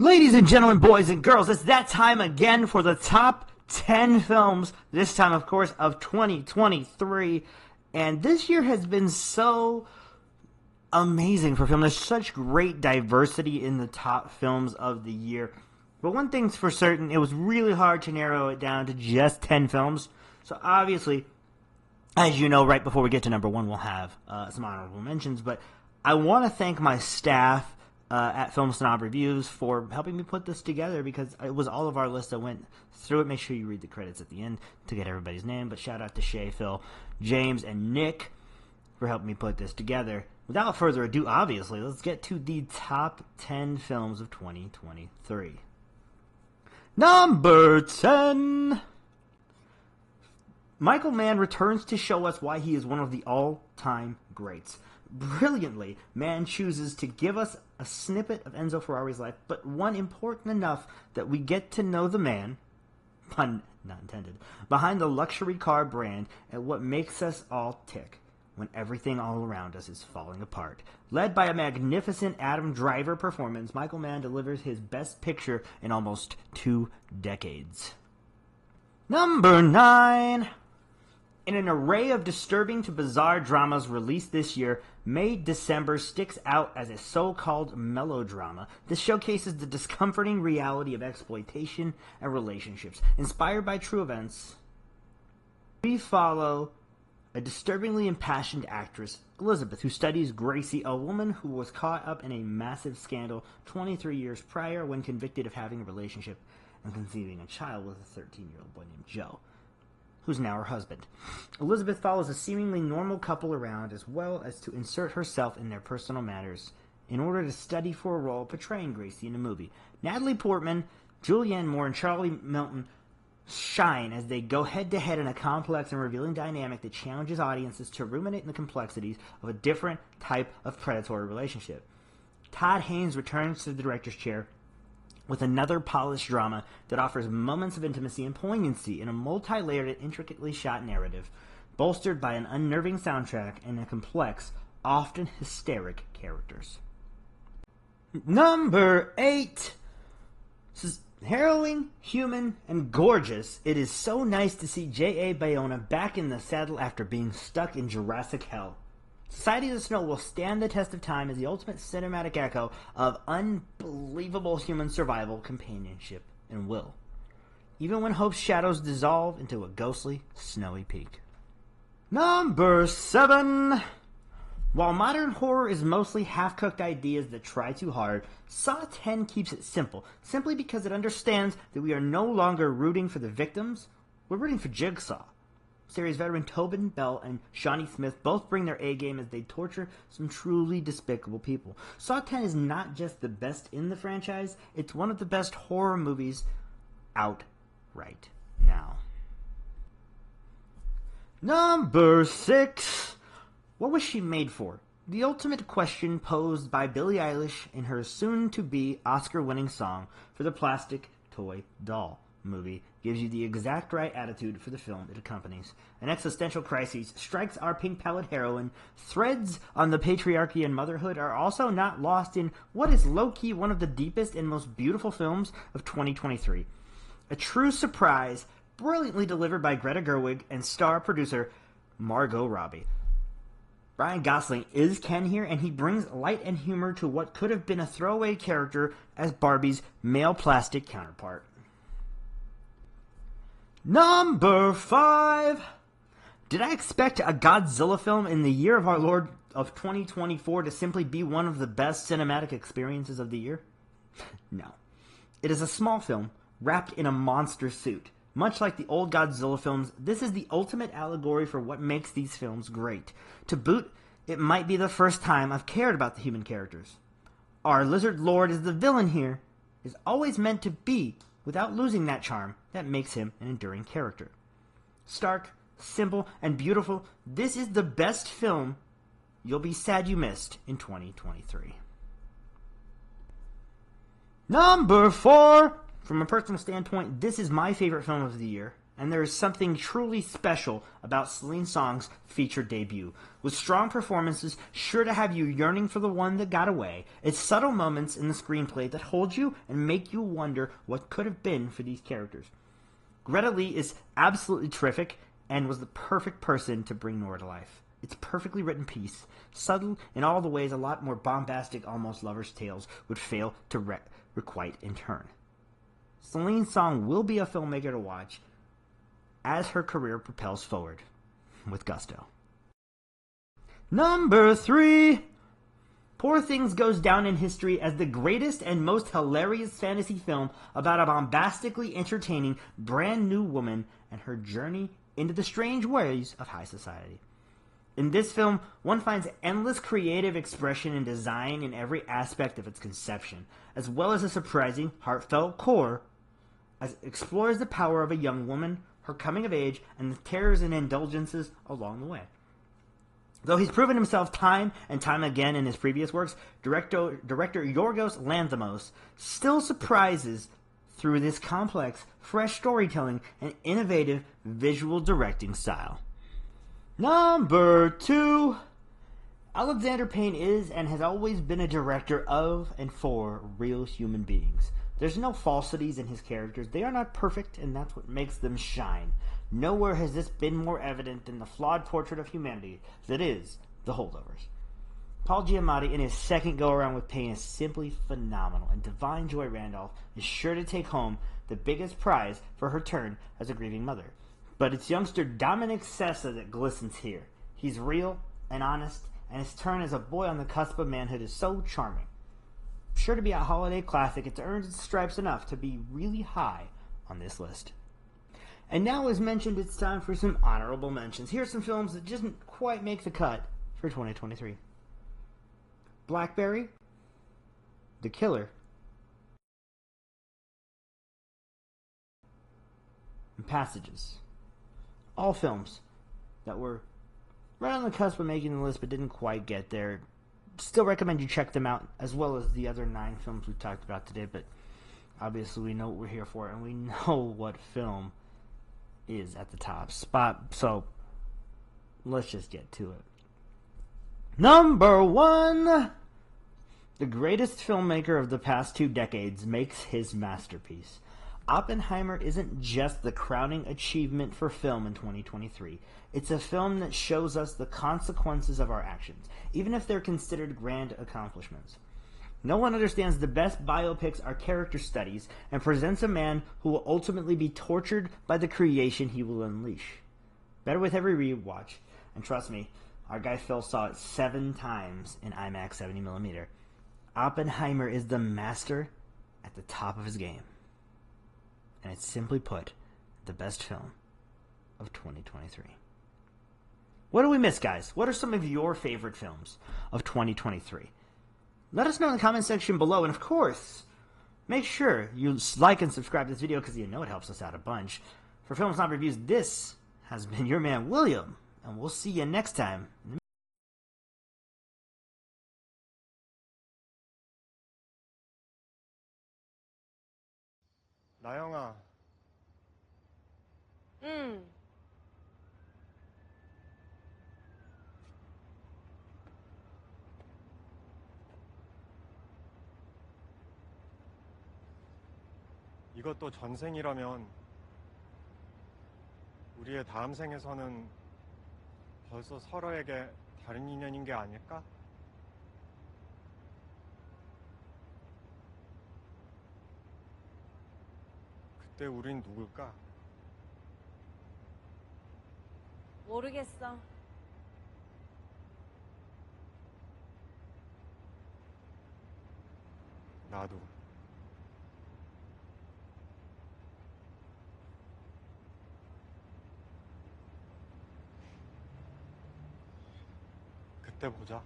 Ladies and gentlemen, boys and girls, it's that time again for the top 10 films, this time, of course, of 2023. And this year has been so amazing for film. There's such great diversity in the top films of the year. But one thing's for certain, it was really hard to narrow it down to just 10 films. So obviously, as you know, right before we get to number one, we'll have some honorable mentions. But I want to thank my staff at Film Snob Reviews for helping me put this together, because it was all of our list that went through it. Make sure you read the credits at the end to get everybody's name. But shout out to Shay, Phil, James, and Nick for helping me put this together. Without further ado, obviously, let's get to the top 10 films of 2023. Number 10. Michael Mann returns to show us why he is one of the all-time greats. Brilliantly, Mann chooses to give us a snippet of Enzo Ferrari's life, but one important enough that we get to know the man, pun not intended, behind the luxury car brand and what makes us all tick when everything all around us is falling apart. Led by a magnificent Adam Driver performance, Michael Mann delivers his best picture in almost 2 decades. Number 9. In an array of disturbing to bizarre dramas released this year, May December sticks out as a so-called melodrama. This showcases the discomforting reality of exploitation and relationships. Inspired by true events, we follow a disturbingly impassioned actress, Elizabeth, who studies Gracie, a woman who was caught up in a massive scandal 23 years prior when convicted of having a relationship and conceiving a child with a 13-year-old boy named Joe, who's now her husband. Elizabeth follows a seemingly normal couple around, as well as to insert herself in their personal matters in order to study for a role portraying Gracie in a movie. Natalie Portman, Julianne Moore, and Charlie Melton shine as they go head-to-head in a complex and revealing dynamic that challenges audiences to ruminate in the complexities of a different type of predatory relationship. Todd Haynes returns to the director's chair with another polished drama that offers moments of intimacy and poignancy in a multi-layered and intricately shot narrative, bolstered by an unnerving soundtrack and a complex, often hysteric characters. Number 8. This is harrowing, human, and gorgeous. It is so nice to see J.A. Bayona back in the saddle after being stuck in Jurassic Hell. Society of the Snow will stand the test of time as the ultimate cinematic echo of unbelievable human survival, companionship, and will, even when hope's shadows dissolve into a ghostly, snowy peak. Number 7. While modern horror is mostly half-cooked ideas that try too hard, Saw X keeps it simple, simply because it understands that we are no longer rooting for the victims, we're rooting for Jigsaw. Series veteran Tobin Bell and Shawnee Smith both bring their A-game as they torture some truly despicable people. Saw X is not just the best in the franchise, it's one of the best horror movies out right now. Number 6. What was she made for? The ultimate question posed by Billie Eilish in her soon-to-be Oscar-winning song for the Plastic Toy Doll movie gives you the exact right attitude for the film it accompanies. An existential crisis strikes our pink-palette heroine. Threads on the patriarchy and motherhood are also not lost in what is low-key one of the deepest and most beautiful films of 2023. A true surprise, brilliantly delivered by Greta Gerwig and star producer Margot Robbie. Ryan Gosling is Ken here, and he brings light and humor to what could have been a throwaway character as Barbie's male plastic counterpart. Number 5. Did I expect a Godzilla film in the year of our Lord of 2024 to simply be one of the best cinematic experiences of the year? No. It is a small film wrapped in a monster suit. Much like the old Godzilla films, this is the ultimate allegory for what makes these films great. To boot, it might be the first time I've cared about the human characters. Our Lizard Lord is the villain here, is always meant to be, without losing that charm that makes him an enduring character. Stark, simple, and beautiful, this is the best film you'll be sad you missed in 2023. Number 4. From a personal standpoint, this is my favorite film of the year, and there is something truly special about Celine Song's feature debut. With strong performances sure to have you yearning for the one that got away, it's subtle moments in the screenplay that hold you and make you wonder what could have been for these characters. Greta Lee is absolutely terrific and was the perfect person to bring Nora to life. It's a perfectly written piece, subtle in all the ways a lot more bombastic, almost lovers' tales would fail to requite in turn. Celine Song will be a filmmaker to watch as her career propels forward with gusto. Number 3. Poor Things goes down in history as the greatest and most hilarious fantasy film about a bombastically entertaining brand new woman and her journey into the strange ways of high society. In this film, one finds endless creative expression and design in every aspect of its conception, as well as a surprising, heartfelt core as it explores the power of a young woman, her coming of age, and the terrors and indulgences along the way. Though he's proven himself time and time again in his previous works, director Yorgos Lanthimos still surprises through this complex, fresh storytelling and innovative visual directing style. Number 2. Alexander Payne is and has always been a director of and for real human beings. There's no falsities in his characters. They are not perfect, and that's what makes them shine. Nowhere has this been more evident than the flawed portrait of humanity that is The Holdovers. Paul Giamatti in his second go-around with Payne is simply phenomenal, and Divine Joy Randolph is sure to take home the biggest prize for her turn as a grieving mother. But it's youngster Dominic Sessa that glistens here. He's real and honest, and his turn as a boy on the cusp of manhood is so charming. Sure to be a holiday classic, it's earned its stripes enough to be really high on this list. And now, as mentioned, it's time for some honorable mentions. Here are some films that didn't quite make the cut for 2023. Blackberry, The Killer, and Passages. All films that were right on the cusp of making the list but didn't quite get there. Still recommend you check them out, as well as the other 9 films we've talked about today, but obviously we know what we're here for, and we know what film is at the top spot, so let's just get to it. Number 1! The greatest filmmaker of the past 2 decades makes his masterpiece. Oppenheimer isn't just the crowning achievement for film in 2023. It's a film that shows us the consequences of our actions, even if they're considered grand accomplishments. No one understands the best biopics are character studies and presents a man who will ultimately be tortured by the creation he will unleash. Better with every rewatch, and trust me, our guy Phil saw it 7 times in IMAX 70mm. Oppenheimer is the master at the top of his game. And it's simply put, the best film of 2023. What do we miss, guys? What are some of your favorite films of 2023? Let us know in the comment section below, and of course, make sure you like and subscribe to this video because you know it helps us out a bunch. For Films Not Reviews, this has been your man, William, and we'll see you next time. 나영아. 응. 이것도 전생이라면 우리의 다음 생에서는 벌써 서로에게 다른 인연인 게 아닐까? 그때 우린 누굴까? 모르겠어. 나도. 그때 보자.